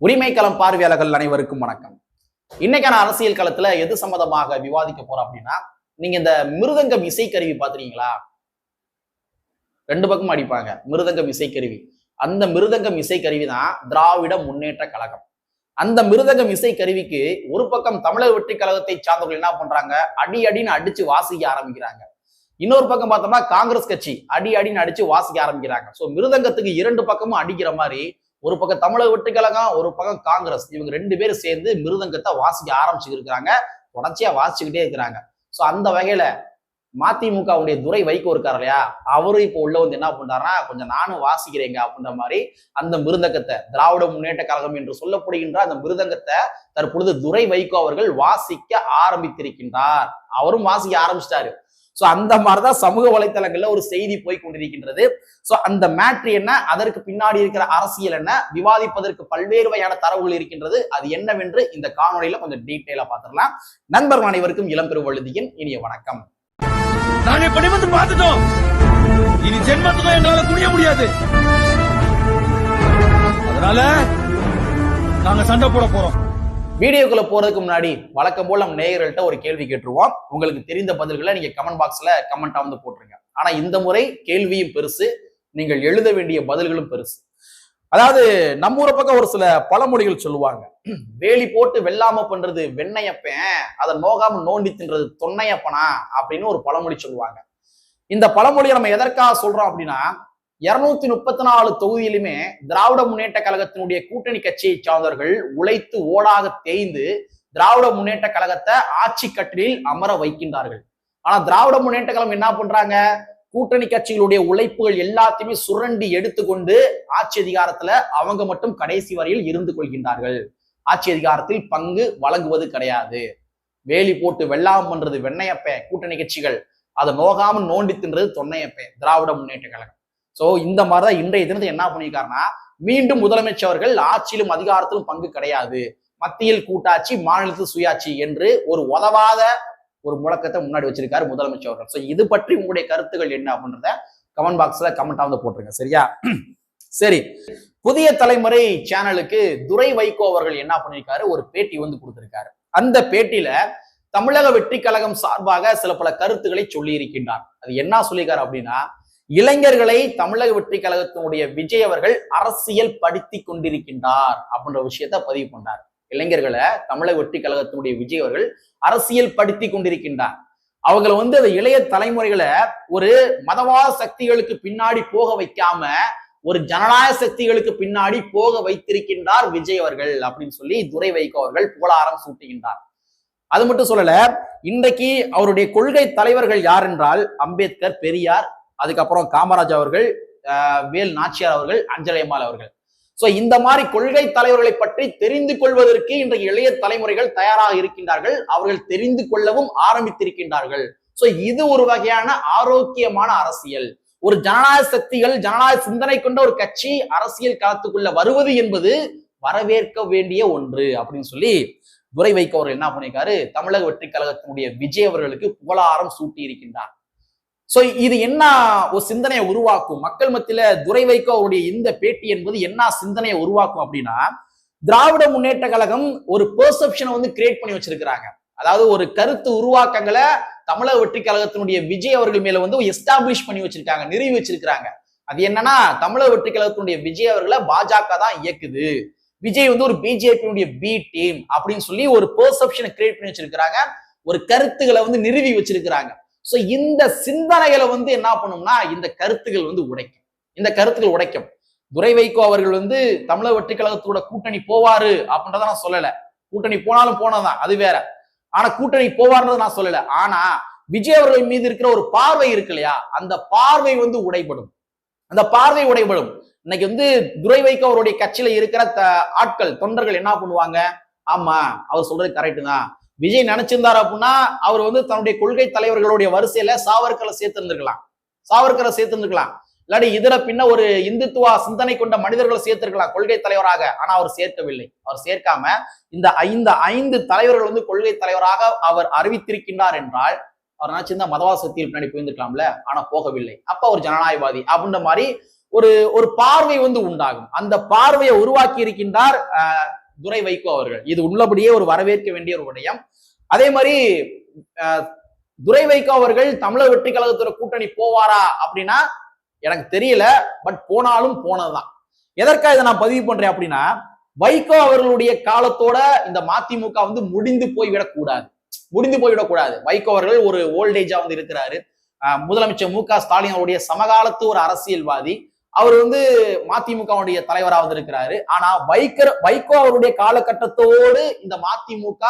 உரிமை களம் பார்வையாளர்கள் அனைவருக்கும் வணக்கம். இன்னைக்கான அரசியல் களத்துல எது சம்பந்தமாக விவாதிக்க போறோம் அப்படின்னா, நீங்க இந்த மிருதங்கம் இசைக்கருவி பாத்துறீங்களா? ரெண்டு பக்கம் அடிப்பாங்க மிருதங்கம் இசைக்கருவி. அந்த மிருதங்கம் இசைக்கருவி தான் திராவிட முன்னேற்ற கழகம். அந்த மிருதங்கம் இசைக்கருவிக்கு ஒரு பக்கம் தமிழக வெற்றி கழகத்தை சார்ந்தவர்கள் என்ன பண்றாங்க, அடி அடின்னு அடிச்சு வாசிக்க ஆரம்பிக்கிறாங்க. இன்னொரு பக்கம் பார்த்தோம்னா காங்கிரஸ் கட்சி அடி அடின்னு அடிச்சு வாசிக்க ஆரம்பிக்கிறாங்க. சோ மிருதங்கத்துக்கு இரண்டு பக்கமும் அடிக்கிற மாதிரி ஒரு பக்கம் தமிழக வெற்றி கழகம், ஒரு பக்கம் காங்கிரஸ், இவங்க ரெண்டு பேரும் சேர்ந்து மிருதங்கத்தை வாசிக்க ஆரம்பிச்சுட்டு இருக்கிறாங்க. தொடர்ச்சியா வாசிச்சுக்கிட்டே இருக்கிறாங்க. சோ அந்த வகையில மதிமுகவுடைய துரை வைகோ இருக்காரு இல்லையா, அவரு இப்போ உள்ள வந்து என்ன பண்றாருன்னா, கொஞ்சம் நானும் வாசிக்கிறேங்க அப்படின்ற மாதிரி அந்த மிருதங்கத்தை, திராவிட முன்னேற்ற கழகம் என்று சொல்லப்படுகின்ற அந்த மிருதங்கத்தை தற்பொழுது துரை வைகோ அவர்கள் வாசிக்க ஆரம்பித்திருக்கின்றார். அவரும் வாசிக்க ஆரம்பிச்சிட்டாரு. சோ அந்த மாதிரிதான் சமூக வலைத்தளங்கள்ல ஒரு செய்தி போய் கொண்டிருக்கின்றது. சோ அந்த மேட்ரு என்ன, அதற்கு பின்னாடி இருக்கிற அரசியல் என்ன, விவாதிப்பதற்கு பல்வேறு வகையான தரவுகள் இருக்கின்றது. அது என்னவென்று இந்த காணொலியில கொஞ்சம் டீட்டெயிலா பார்த்துடலாம். நண்பர்கள் அனைவருக்கும் இளம் பெருவழுதியின் இனிய வணக்கம். நாங்க பணிவந்து பார்த்துட்டோம். இனி ஜென்மத்துக்கும் எங்களால குனிய முடியாது. அதனால நாங்க சண்டை போட போறோம். வீடியோக்குள்ள போறதுக்கு முன்னாடி வழக்கம் போல நம்ம நேயர்கள்ட்ட ஒரு கேள்வி கேட்டுருவோம். உங்களுக்கு தெரிந்த பதில்களை நீங்க கமெண்ட் பாக்ஸ்ல கமெண்டா வந்து போட்டுருங்க. ஆனா இந்த முறை கேள்வியும் பெருசு, நீங்கள் எழுத வேண்டிய பதில்களும் பெருசு. அதாவது நம்ம ஊரை பக்கம் ஒரு சில பழமொழிகள் சொல்லுவாங்க. வேலி போட்டு வெள்ளாம பண்றது வெண்ணையப்பன், அதை நோகாம நோண்டி தின்றது தொன்னையப்பனா அப்படின்னு ஒரு பழமொழி சொல்லுவாங்க. இந்த பழமொழியை நம்ம எதற்காக சொல்றோம் அப்படின்னா, 234 தொகுதியிலுமே திராவிட முன்னேற்ற கழகத்தினுடைய கூட்டணி கட்சியை சார்ந்தவர்கள் உழைத்து ஓடாக தேய்ந்து திராவிட முன்னேற்ற கழகத்தை ஆட்சி கட்டிலில் அமர வைக்கின்றார்கள். ஆனா திராவிட முன்னேற்ற கழகம் என்ன பண்றாங்க, கூட்டணி கட்சிகளுடைய உழைப்புகள் எல்லாத்தையுமே சுரண்டி எடுத்துக்கொண்டு ஆட்சி அதிகாரத்துல அவங்க மட்டும் கடைசி வரையில் இருந்து கொள்கின்றார்கள். ஆட்சி அதிகாரத்தில் பங்கு வழங்குவது கிடையாது. வேலி போட்டு வெள்ளாம பண்றது வெண்ணையப்ப கூட்டணி கட்சிகள், அதை நோகாம நோண்டி தின்றது தொன்னையப்ப திராவிட முன்னேற்ற கழகம். சோ இந்த மாதிரிதான் இன்றைய தினத்தை என்ன பண்ணியிருக்காருன்னா, மீண்டும் முதலமைச்சர் அவர்கள் ஆட்சியிலும் அதிகாரத்திலும் பங்கு கிடையாது, மத்தியில் கூட்டாட்சி மாநிலத்தில் சுயாட்சி என்று ஒரு உதவாத ஒரு முழக்கத்தை முன்னாடி வச்சிருக்காரு முதலமைச்சர் அவர்கள். சோ இது பற்றி உங்களுடைய கருத்துக்கள் என்ன அப்படின்றத கமெண்ட் பாக்ஸ்ல கமெண்டா வந்து போட்டுருங்க. சரியா? சரி, புதிய தலைமுறை சேனலுக்கு துரை வைகோ அவர்கள் என்ன பண்ணியிருக்காரு, ஒரு பேட்டி வந்து கொடுத்திருக்காரு. அந்த பேட்டியில தமிழக வெற்றி கழகம் சார்பாக சில பல கருத்துக்களை சொல்லி இருக்கின்றார். அது என்ன சொல்லியிருக்காரு அப்படின்னா, இளைஞர்களை தமிழக வெற்றி கழகத்தினுடைய விஜய் அவர்கள் அரசியல் படுத்தி கொண்டிருக்கின்றார் அப்படின்ற விஷயத்த பதிவு பண்ணார். இளைஞர்களை தமிழக வெற்றி கழகத்தினுடைய விஜய் அவர்கள் அரசியல் படுத்தி கொண்டிருக்கின்றார். அவங்களை வந்து அந்த இளைய தலைமுறைகளை ஒரு மதவாத சக்திகளுக்கு பின்னாடி போக வைக்காம ஒரு ஜனநாயக சக்திகளுக்கு பின்னாடி போக வைத்திருக்கின்றார் விஜய் அவர்கள் அப்படின்னு சொல்லி துரை வைகோ அவர்கள் புகழாரம் சூட்டுகின்றார். அது மட்டும் சொல்லல, இன்றைக்கு அவருடைய கொள்கை தலைவர்கள் யார் என்றால் அம்பேத்கர், பெரியார், அதுக்கப்புறம் காமராஜ் அவர்கள், வேல் நாச்சியார் அவர்கள், அஞ்சலை அம்மாள் அவர்கள். சோ இந்த மாதிரி கொள்கை தலைவர்களை பற்றி தெரிந்து கொள்வதற்கு இன்றைக்கு இளைய தலைமுறைகள் தயாராக இருக்கின்றார்கள். அவர்கள் தெரிந்து கொள்ளவும் ஆரம்பித்திருக்கின்றார்கள். சோ இது ஒரு வகையான ஆரோக்கியமான அரசியல். ஒரு ஜனநாயக சக்திகள், ஜனநாயக சிந்தனை கொண்ட ஒரு கட்சி அரசியல் களத்துக்குள்ள வருவது என்பது வரவேற்க வேண்டிய ஒன்று அப்படின்னு சொல்லி துரை வைகோ அவர்கள் என்ன பண்ணியிருக்காரு, தமிழக வெற்றி கழகத்தினுடைய விஜய் அவர்களுக்கு புகழாரம் சூட்டி இருக்கின்றார். சோ இது என்ன ஒரு சிந்தனையை உருவாக்கும், மக்கள் மத்தியில துரை வைகோ அவருடைய இந்த பேட்டி என்பது என்ன சிந்தனையை உருவாக்கும் அப்படின்னா, திராவிட முன்னேற்ற கழகம் ஒரு பெர்செப்ஷனை வந்து கிரியேட் பண்ணி வச்சிருக்கிறாங்க. அதாவது ஒரு கருத்து உருவாக்கங்களை தமிழக வெற்றி கழகத்தினுடைய விஜய் அவர்கள் மேல வந்து எஸ்டாப்ளிஷ் பண்ணி வச்சிருக்காங்க, நிறுவி வச்சிருக்கிறாங்க. அது என்னன்னா, தமிழக வெற்றி கழகத்தினுடைய விஜய் அவர்களை பாஜக தான் இயக்குது, விஜய் வந்து ஒரு பிஜேபியினுடைய பி டீம் அப்படின்னு சொல்லி ஒரு பெர்செப்ஷனை கிரியேட் பண்ணி வச்சிருக்கிறாங்க, ஒரு கருத்துக்களை வந்து நிறுவி வச்சிருக்கிறாங்க. சோ இந்த சிந்தனைகளை வந்து என்ன பண்ணும்னா, இந்த கருத்துக்கள் வந்து உடைக்கும். இந்த கருத்துக்கள் உடைக்கும். துரை வைகோ அவர்கள் வந்து தமிழக வெற்றி கழகத்தோட கூட்டணி போவாரு அப்படின்றத நான் சொல்லல. கூட்டணி போனாலும் போனதான், அது வேற. ஆனா கூட்டணி போவார்ன்றத நான் சொல்லல. ஆனா விஜய் அவர்கள் மீது இருக்கிற ஒரு பார்வை இருக்கு இல்லையா, அந்த பார்வை வந்து உடைபடும். அந்த பார்வை உடைபடும். இன்னைக்கு வந்து துரை வைகோ அவருடைய கட்சியில இருக்கிற ஆட்கள், தொண்டர்கள் என்ன பண்ணுவாங்க, ஆமா அவர் சொல்றது கரெக்ட் தான், விஜய் நினைச்சிருந்தாரு அப்படின்னா அவர் வந்து தன்னுடைய கொள்கை தலைவர்களுடைய வரிசையில சாவர்கரை சேர்த்திருந்திருக்கலாம், இல்லாட்டி இதர பின்ன ஒரு இந்துத்துவ சிந்தனை கொண்ட மனிதர்களை சேர்த்திருக்கலாம் கொள்கை தலைவராக. ஆனா அவர் சேர்க்கவில்லை. அவர் சேர்க்காம இந்த ஐந்து தலைவர்கள் வந்து கொள்கை தலைவராக அவர் அறிவித்திருக்கின்றார் என்றால், அவர் நினைச்சிருந்தா மதவாத சக்தியில் பின்னாடி போயிருந்துக்கலாம்ல, ஆனா போகவில்லை. அப்ப ஒரு ஜனநாயகவாதி அப்படின்ற மாதிரி ஒரு ஒரு பார்வை வந்து உண்டாகும். அந்த பார்வையை உருவாக்கி இருக்கின்றார் துரை வைகோ அவர்கள். இது உள்ளபடியே ஒரு வரவேற்க வேண்டிய ஒரு விடயம். அதே மாதிரி துரை வைகோ அவர்கள் தமிழக வெற்றி கழகத்தோட கூட்டணி போவாரா அப்படின்னா எனக்கு தெரியல. பட் போனாலும் போனதுதான். எதற்காக இதை நான் பதிவு பண்றேன் அப்படின்னா, வைகோ அவர்களுடைய காலத்தோட இந்த மதிமுக வந்து முடிந்து போய்விடக்கூடாது. வைகோ அவர்கள் ஒரு ஓல்டேஜா வந்து இருக்கிறாரு. முதலமைச்சர் மு.க. ஸ்டாலின் அவருடைய சமகாலத்து ஒரு அரசியல்வாதி. அவர் வந்து மதிமுகவுடைய தலைவராக இருக்கிறாரு. ஆனா வைகோ அவருடைய காலகட்டத்தோடு இந்த மதிமுக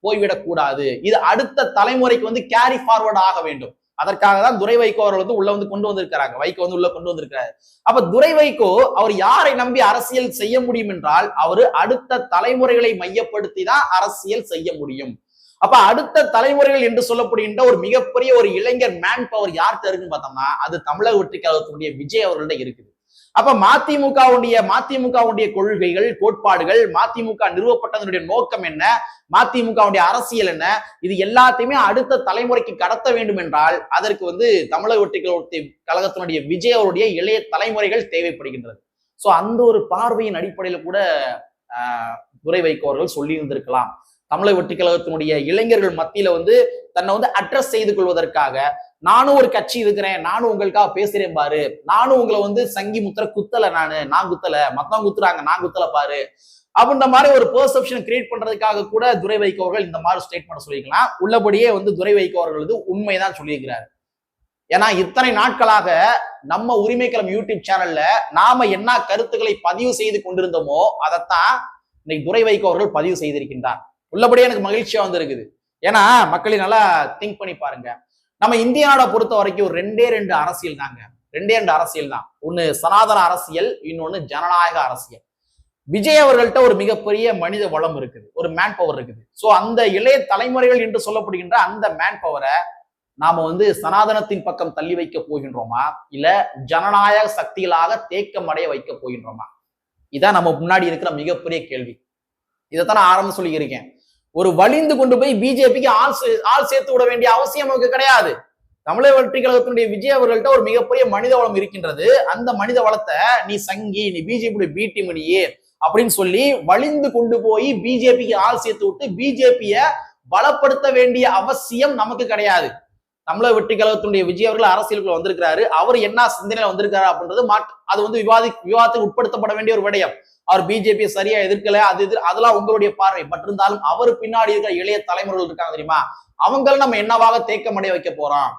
போய்விடக்கூடாது. இது அடுத்த தலைமுறைக்கு வந்து கேரி ஃபார்வர்ட் ஆக வேண்டும். அதற்காக தான் துரை வைகோ அவர்கள் வந்து உள்ள வந்து கொண்டு வந்திருக்கிறாங்க. வைகோ வந்து உள்ள கொண்டு வந்திருக்கிறாரு. அப்ப துரை வைகோ அவர் யாரை நம்பி அரசியல் செய்ய முடியும் என்றால், அவரு அடுத்த தலைமுறைகளை மையப்படுத்தி தான் அரசியல் செய்ய முடியும். அப்ப அடுத்த தலைமுறைகள் என்று சொல்லப்படுகின்ற ஒரு மிகப்பெரிய ஒரு இளைஞர் மேன் பவர் யார்கிட்ட இருக்குன்னு பார்த்தோம்னா, அது தமிழக வெற்றி கழகத்தினுடைய விஜய் அவர்கள்ட்ட இருக்குது. அப்ப மதிமுகவுடைய கொள்கைகள், கோட்பாடுகள், மதிமுக நிறுவப்பட்டதனுடைய நோக்கம் என்ன, மதிமுகவுடைய அரசியல் என்ன, இது எல்லாத்தையுமே அடுத்த தலைமுறைக்கு கடத்த வேண்டும் என்றால் அதற்கு வந்து தமிழக வெற்றி கழகத்தினுடைய விஜய் அவருடைய இளைய தலைமுறைகள் தேவைப்படுகின்றது. சோ அந்த ஒரு பார்வையின் அடிப்படையில கூட துரை வைகோ அவர்கள் சொல்லி இருந்திருக்கலாம். தமிழக வெற்றி கழகத்தினுடைய இளைஞர்கள் மத்தியில வந்து தன்னை வந்து அட்ரஸ் செய்து கொள்வதற்காக, நானும் ஒரு கட்சி இருக்கிறேன், நானும் உங்களுக்காக பேசுறேன் பாரு, நானும் உங்களை வந்து சங்கி முத்திர குத்தல, நான் குத்தல, மத்தவங்க குத்துறாங்க, நான் குத்தல பாரு அப்படின்ற மாதிரி ஒரு பெர்செப்ஷன் கிரியேட் பண்றதுக்காக கூட துரை வைகோ அவர்கள் இந்த மாதிரி ஸ்டேட்மெண்ட் சொல்லிக்கலாம். உள்ளபடியே வந்து துரை வைகோ அவர்கள் வந்து உண்மைதான் சொல்லியிருக்கிறாரு. ஏன்னா இத்தனை நாட்களாக நம்ம உரிமைக்களம் யூடியூப் சேனல்ல நாம என்ன கருத்துக்களை பதிவு செய்து கொண்டிருந்தோமோ அதைத்தான் இன்னைக்கு துரை வைகோ அவர்கள் பதிவு செய்திருக்கின்றார். உள்ளபடியே எனக்கு மகிழ்ச்சியா வந்து இருக்குது. ஏன்னா மக்களை நல்லா திங்க் பண்ணி பாருங்க. நம்ம இந்திய நாடை பொறுத்த வரைக்கும் ரெண்டு அரசியல் தாங்க. ரெண்டு அரசியல் தான். ஒன்னு சனாதன அரசியல், இன்னொன்னு ஜனநாயக அரசியல். விஜய் அவர்கள்ட்ட ஒரு மிகப்பெரிய மனித வளம் இருக்குது, ஒரு மேன் பவர் இருக்குது. சோ அந்த இளைய தலைமுறைகள் என்று சொல்லப்படுகின்ற அந்த மேன் பவரை நாம வந்து சனாதனத்தின் பக்கம் தள்ளி வைக்க போகின்றோமா, இல்ல ஜனநாயக சக்திகளாக தேக்கமடைய வைக்க போகின்றோமா? இதான் நம்ம முன்னாடி இருக்கிற மிகப்பெரிய கேள்வி. இதைத்தான் நான் ஆரம்பம் சொல்லியிருக்கேன். ஒரு வலிந்து கொண்டு போய் பிஜேபிக்கு ஆள் சேர்த்து விட வேண்டிய அவசியம் நமக்கு கிடையாது. தமிழக வெற்றி கழகத்தினுடைய விஜய் அவர்கள்ட்ட ஒரு மிகப்பெரிய மனித வளம் இருக்கின்றது. அந்த மனித வளத்தை நீ சங்கி, நீ பிஜேபி பி மணியே அப்படின்னு சொல்லி வலிந்து கொண்டு போய் பிஜேபிக்கு ஆள் சேர்த்து விட்டு பிஜேபிய பலப்படுத்த வேண்டிய அவசியம் நமக்கு கிடையாது. தமிழக வெற்றி கழகத்தினுடைய விஜய் அவர்கள் அரசியலுக்குள்ள வந்திருக்கிறாரு. அவர் என்ன சிந்தனையில வந்திருக்காரு அப்படின்றது அது வந்து விவாதத்துக்கு உட்படுத்தப்பட வேண்டிய ஒரு விடயம். அவர் பிஜேபி சரியா எதிர்க்கல, அதெல்லாம் உங்களுடைய பார்வை. பட் இருந்தாலும் அவர் பின்னாடி இருக்கிற இளைய தலைமுறைகள் இருக்காங்க தெரியுமா, அவங்கள நம்ம என்னவாக தேக்கமடைய வைக்க போறோம்?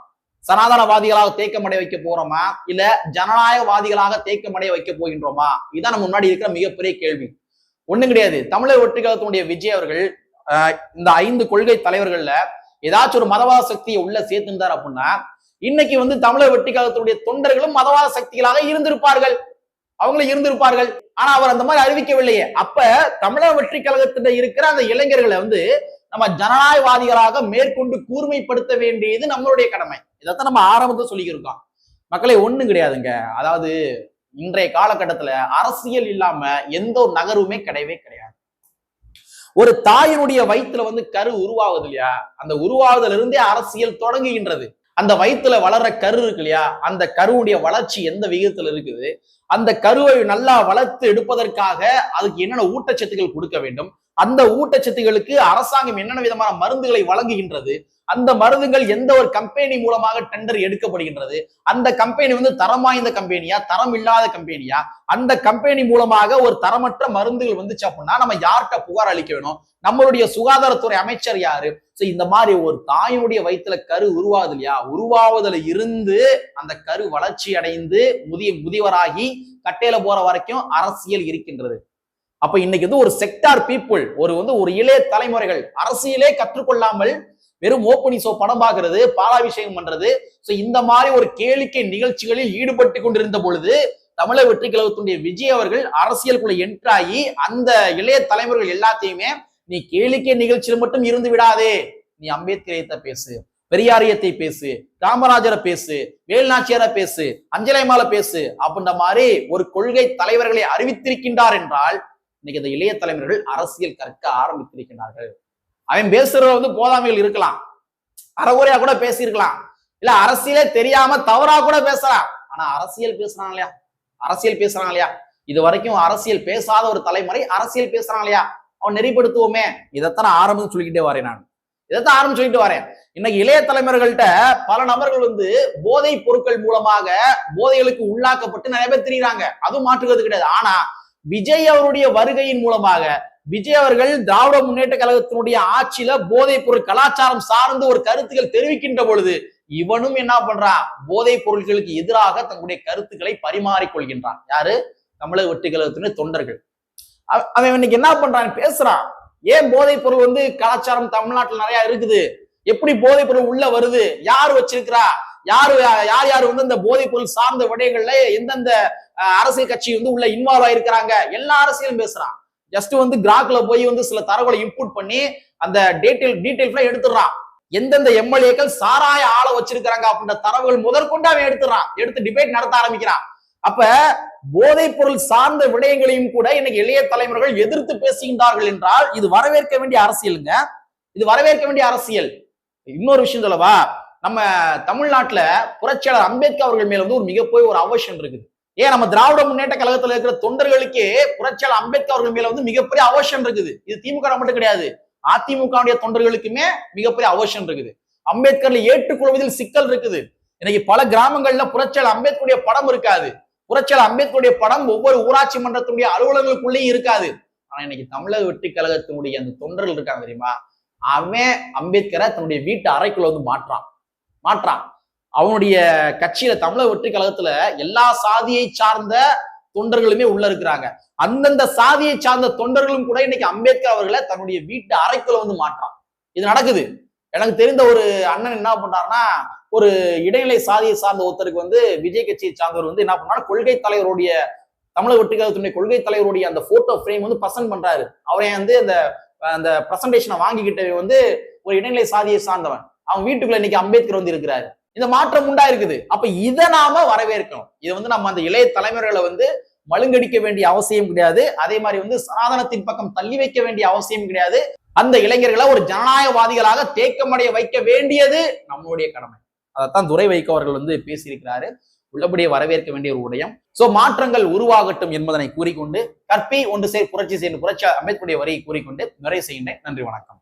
சனாதனவாதிகளாக தேக்கமடைய வைக்க போறோமா, இல்ல ஜனநாயகவாதிகளாக தேக்கமடைய வைக்க போகின்றோமா? இதான் நம்ம முன்னாடி இருக்கிற மிகப்பெரிய கேள்வி. ஒண்ணும் கிடையாது. தமிழக வெற்றி கழகத்தினுடைய விஜய் அவர்கள் இந்த 5 கொள்கை தலைவர்கள்ல ஏதாச்சும் ஒரு மதவாத சக்தியை உள்ள சேர்த்திருந்தார் அப்படின்னா இன்னைக்கு வந்து தமிழக வெற்றி கழகத்தினுடைய தொண்டர்களும் மதவாத சக்திகளாக இருந்திருப்பார்கள். அவங்களும் இருந்திருப்பார்கள். ஆனா அவர் அந்த மாதிரி அறிவிக்கவில்லையே. அப்ப தமிழக வெற்றி கழகத்துல இருக்கிற அந்த இளைஞர்களை வந்து நம்ம ஜனநாயகவாதிகளாக மேற்கொண்டு கூர்மைப்படுத்த வேண்டியது நம்மளுடைய கடமை. இதைத்தான் நம்ம ஆரம்பத்தில் சொல்லியிருக்கோம். மக்களை ஒண்ணும் கிடையாதுங்க. அதாவது இன்றைய காலகட்டத்துல அரசியல் இல்லாம எந்த ஒரு நகர்வுமே கிடையவே கிடையாது. ஒரு தாயினுடைய வயிற்றுல வந்து கரு உருவாகுது இல்லையா, அந்த உருவாவதுல இருந்தே அரசியல் தொடங்குகின்றது. அந்த வயிற்றுல வளர்ற கரு இருக்கு இல்லையா, அந்த கருவுடைய வளர்ச்சி எந்த விகிதத்துல இருக்குது, அந்த கருவை நல்லா வளர்த்து எடுப்பதற்காக அதுக்கு என்னென்ன ஊட்டச்சத்துக்கள் கொடுக்க வேண்டும், அந்த ஊட்டச்சத்துகளுக்கு அரசாங்கம் என்னென்ன விதமான மருந்துகளை வழங்குகின்றது, அந்த மருந்துகள் எந்த ஒரு கம்பெனி மூலமாக டெண்டர் எடுக்கப்படுகின்றது, அந்த கம்பெனி வந்து தரம் வாய்ந்த கம்பெனியா தரம் இல்லாத கம்பெனியா, அந்த கம்பெனி மூலமாக ஒரு தரமற்ற மருந்துகள் வந்துச்சு அப்படின்னா நம்ம யார்கிட்ட புகார் அளிக்க வேணும், நம்மளுடைய சுகாதாரத்துறை அமைச்சர் யாரு? இந்த மாதிரி ஒரு தாயினுடைய வயிற்றுல கரு உருவாகுது இல்லையா, உருவாவதுல இருந்து அந்த கரு வளர்ச்சி அடைந்து முதியவராகி கட்டையில போற வரைக்கும் அரசியல் இருக்கின்றது. அப்ப இன்னைக்கு வந்து ஒரு செக்டார் பீப்புள், ஒரு இளைய தலைமுறைகள் அரசியலே கற்றுக்கொள்ளாமல் வெறும் ஓப்பனிங் ஷோ படம் பார்க்கிறது, பாலாபிஷேகம் பண்றது, இந்த மாதிரி ஒரு கேளிக்கை நிகழ்ச்சிகளில் ஈடுபட்டு கொண்டிருந்த பொழுது தமிழக வெற்றி கழகத்தினுடைய விஜய் அவர்கள் அரசியலுக்குள்ள என்ட்ராகி அந்த இளைய தலைமுறைகள் எல்லாத்தையுமே நீ கேளிக்கை நிகழ்ச்சியில் மட்டும் இருந்து விடாதே, நீ அம்பேத்கரியத்தை பேசு, பெரியாரியத்தை பேசு, காமராஜரை பேசு, வேல்நாச்சியாரை பேசு, அஞ்சலைமாலை பேசு அப்படின்ற மாதிரி ஒரு கொள்கை தலைவர்களை அறிவித்திருக்கின்றார் என்றால் இன்னைக்கு இந்த இளைய தலைவர்கள் அரசியல் கற்க ஆரம்பித்திருக்கிறார்கள். அவன் பேசுறத வந்து போதாமைகள் இருக்கலாம், அறகுறையா கூட பேசியிருக்கலாம், இல்ல அரசியலே தெரியாம தவறா கூட பேசலாம். ஆனா அரசியல் பேசுறான் இல்லையா, அரசியல் பேசுறாங்க இல்லையா, இது வரைக்கும் அரசியல் பேசாத ஒரு தலைமுறை அரசியல் பேசுறாங்க இல்லையா, அவன் நெறிப்படுத்துவோமே. இதைத்தான் ஆரம்பம் சொல்லிக்கிட்டே வரேன். நான் இதைத்தான் ஆரம்பம் சொல்லிட்டு வரேன். இன்னைக்கு இளைய தலைவர்கள்ட்ட பல நபர்கள் போதை பொருட்கள் மூலமாக போதைகளுக்கு உள்ளாக்கப்பட்டு நிறைய பேர் தெரியுறாங்க, அதுவும் மாற்றுவது கிடையாது. ஆனா விஜய் அவருடைய வருகையின் மூலமாக விஜய் அவர்கள் திராவிட முன்னேற்ற கழகத்தினுடைய ஆட்சியில போதைப் பொருள் கலாச்சாரம் சார்ந்து ஒரு கருத்துக்கள் தெரிவிக்கின்ற பொழுது இவனும் என்ன பண்றான், போதைப் பொருட்களுக்கு எதிராக தன்னுடைய கருத்துக்களை பரிமாறிக்கொள்கின்றான். யாரு? தமிழக வெற்றி கழகத்தினுடைய தொண்டர்கள். அவன் இன்னைக்கு என்ன பண்றான், பேசுறான். ஏன் போதைப் பொருள் கலாச்சாரம் தமிழ்நாட்டில் நிறைய இருக்குது, எப்படி போதைப் பொருள் உள்ள வருது, யார் வச்சிருக்கிறா, யார் யார் இந்த போதைப் பொருள் சார்ந்த விடயங்கள்ல எந்தெந்த அரசியல் கட்சி உள்ள இன்வால்வ் ஆயிருக்கிறாங்க, எல்லா அரசியலும் பேசுறான். ஜஸ்ட் கிராக்ல போய் சில தரவுகளை இன்புட் பண்ணி அந்த டீடைல் எடுத்துறான். எந்தெந்த எம்எல்ஏக்கள் சாராய ஆளை வச்சிருக்கிறாங்க அப்படின்ற தரவுகள் முதற்கொண்டு அவன் எடுத்து டிபேட் நடத்த ஆரம்பிக்கிறான். அப்ப போதைப் பொருள் சார்ந்த விடயங்களையும் கூட இன்னைக்கு இளைய தலைவர்கள் எதிர்த்து பேசுகின்றார்கள் என்றால் இது வரவேற்க வேண்டிய அரசியலுங்க, இது வரவேற்க வேண்டிய அரசியல். இன்னொரு விஷயம் சொல்லவா, நம்ம தமிழ்நாட்டுல புரட்சியாளர் அம்பேத்கர் அவர்கள் மேல ஒரு மிகப்பெரிய ஒரு அவசியம் இருக்குது. ஏன் நம்ம திராவிட முன்னேற்ற கழகத்துல இருக்கிற தொண்டர்களுக்கே புரட்சியாளர் அம்பேத்கர் அவர்கள் மேல மிகப்பெரிய அவசியம் இருக்குது. இது திமுக மட்டும் கிடையாது, அதிமுக தொண்டர்களுக்குமே மிகப்பெரிய அவசியம் இருக்குது. அம்பேத்கர்ல ஏற்றுக்கொள்வதில் சிக்கல் இருக்குது. இன்னைக்கு பல கிராமங்கள்ல புரட்சியாளர் அம்பேத்கருடைய படம் இருக்காது, புரட்சியாளர் அம்பேத்கருடைய படம் ஒவ்வொரு ஊராட்சி மன்றத்தினுடைய அலுவலகங்களுக்குள்ளேயும் இருக்காது. ஆனா இன்னைக்கு தமிழக வெற்றி கழகத்தினுடைய அந்த தொண்டர்கள் இருக்காங்க தெரியுமா, அவன் அம்பேத்கரை தன்னுடைய வீட்டு அறைக்குள்ள மாற்றான். அவனுடைய கட்சியில தமிழக வெற்றி கழகத்துல எல்லா சாதியை சார்ந்த தொண்டர்களுமே உள்ள இருக்கிறாங்க. அந்தந்த சாதியை சார்ந்த தொண்டர்களும் கூட இன்னைக்கு அம்பேத்கர் அவர்களை தன்னுடைய வீட்டு அறைக்குள்ள மாற்றான். இது நடக்குது. எனக்கு தெரிந்த ஒரு அண்ணன் என்ன பண்றாருன்னா, ஒரு இடைநிலை சாதியை சார்ந்த ஒருத்தருக்கு விஜய் கட்சியை சார்ந்தவர் என்ன பண்ணாரு, கொள்கை தலைவருடைய தமிழக வெற்றி கழகத்தினுடைய கொள்கை தலைவருடைய அந்த போட்டோ ஃப்ரேம் பிரசன்ட் பண்றாரு. அவரை அந்த பிரசன்டேஷனை வாங்கிக்கிட்ட ஒரு இடைநிலை சாதியை சார்ந்தவன், அவன் வீட்டுக்குள்ள இன்னைக்கு அம்பேத்கர் இருக்கிறாரு. இந்த மாற்றம் உண்டா இருக்குது. அப்ப இதை நாம வரவேற்கணும். இது நம்ம அந்த இளைய தலைவர்களை மழுங்கடிக்க வேண்டிய அவசியம் கிடையாது. அதே மாதிரி சனாதனத்தின் பக்கம் தள்ளி வைக்க வேண்டிய அவசியம் கிடையாது. அந்த இளைஞர்களை ஒரு ஜனநாயகவாதிகளாக தேக்கமடைய வைக்க வேண்டியது நம்மளுடைய கடமை. அதைத்தான் துரை வைகோ அவர்கள் பேசியிருக்கிறாரு. உள்ளபடியே வரவேற்க வேண்டிய ஒரு விடயம். சோ மாற்றங்கள் உருவாகட்டும் என்பதனை கூறிக்கொண்டு, கற்பி ஒன்று சேர் புரட்சி செய்யும் புரட்சி அம்பேத்கருடைய வரியை கூறிக்கொண்டு நிறைவு செய்கின்றேன். நன்றி, வணக்கம்.